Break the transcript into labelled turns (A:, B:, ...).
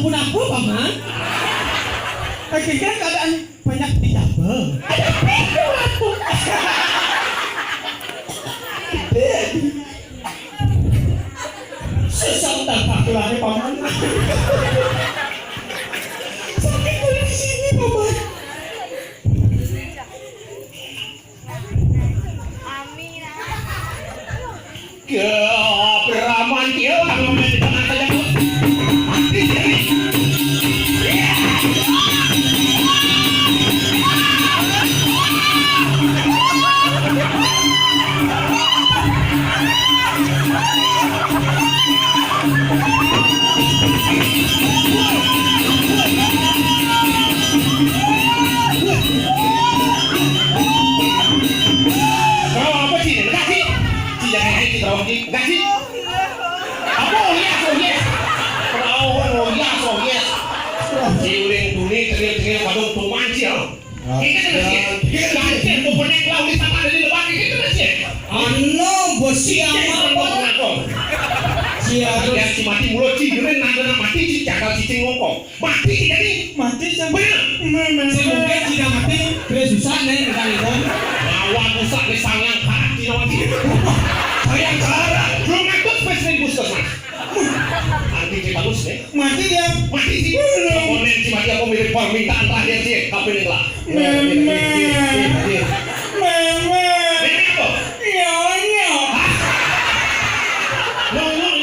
A: abu-abu paman. Akhirnya keadaan banyak dijabel. Ada pintu aku. Susah tak tulangnya paman. Sakit dari sini paman. Keberaman dia kalau di tengah saja mati jadi. Gaji. Apa yes, oh yes. Oh yes, oh yes. Jiuling dunia tengil-tengil padung tumanci ya. Kita gaji mau bonek lauli sama ada di depan kita gaji. Ano bosi apa? Siapa yang mati mulut ciurin nada mati ci jagal cicing ngokok. Mati jadi mati sampai semoga tidak mati susah nih kita awak rusak nih sangang hati nawati. Sayang cara belum ikut spesimen puskesmas. Nanti kita bagus deh. Mati dia, mati sih. Komponen si mati aku mirip permintaan terakhir sih. Tapi ini lah.